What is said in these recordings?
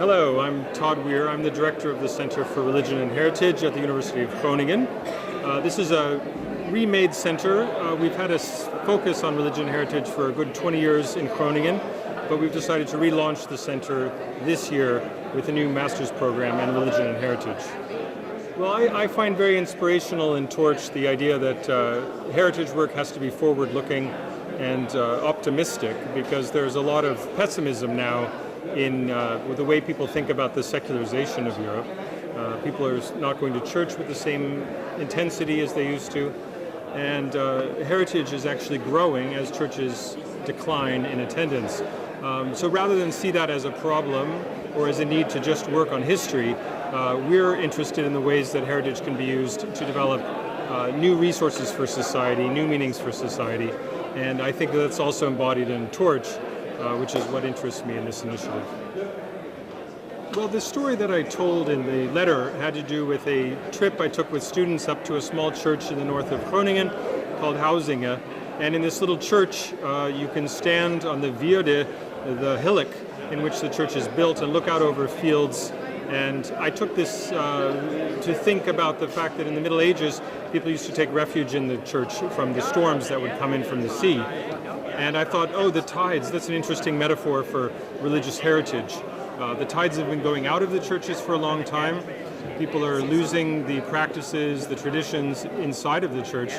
Hello, I'm Todd Weir. I'm the director of the Center for Religion and Heritage at the University of Groningen. This is a remade center. We've had a focus on religion and heritage for a good 20 years in Groningen, but we've decided to relaunch the center this year with a new master's program in religion and heritage. Well, I find very inspirational in Torch the idea that heritage work has to be forward-looking and optimistic, because there's a lot of pessimism now in the way people think about the secularization of Europe. People are not going to church with the same intensity as they used to, and heritage is actually growing as churches decline in attendance. So rather than see that as a problem or as a need to just work on history, we're interested in the ways that heritage can be used to develop new resources for society, new meanings for society, and I think that's also embodied in Torch, which is what interests me in this initiative. Well, the story that I told in the letter had to do with a trip I took with students up to a small church in the north of Groningen called Housinge. And in this little church, you can stand on the Vierde, the hillock in which the church is built, and look out over fields. And I took this to think about the fact that in the Middle Ages, people used to take refuge in the church from the storms that would come in from the sea. And I thought, oh, the tides, that's an interesting metaphor for religious heritage. The tides have been going out of the churches for a long time. People are losing the practices, the traditions inside of the church.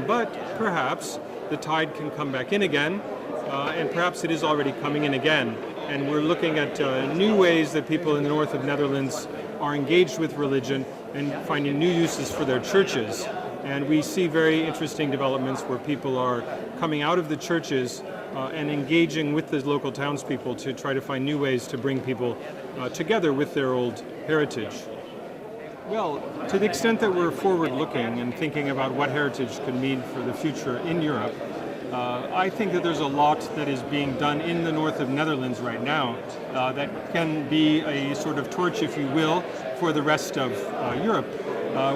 But perhaps the tide can come back in again, and perhaps it is already coming in again. And we're looking at new ways that people in the north of Netherlands are engaged with religion and finding new uses for their churches. And we see very interesting developments where people are coming out of the churches and engaging with the local townspeople to try to find new ways to bring people together with their old heritage. Well, to the extent that we're forward-looking and thinking about what heritage could mean for the future in Europe, I think that there's a lot that is being done in the north of Netherlands right now that can be a sort of torch, if you will, for the rest of Europe.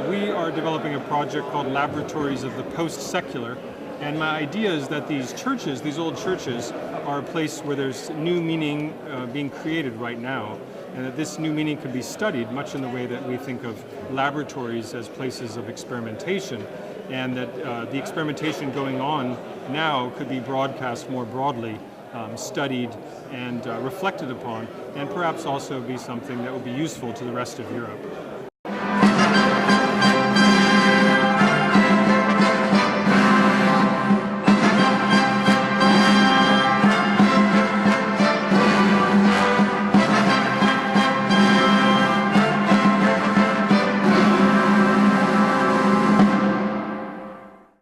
We are developing a project called Laboratories of the Post-Secular, and my idea is that these churches, these old churches, are a place where there's new meaning being created right now, and that this new meaning could be studied much in the way that we think of laboratories as places of experimentation, and that the experimentation going on now could be broadcast more broadly, studied and reflected upon, and perhaps also be something that would be useful to the rest of Europe.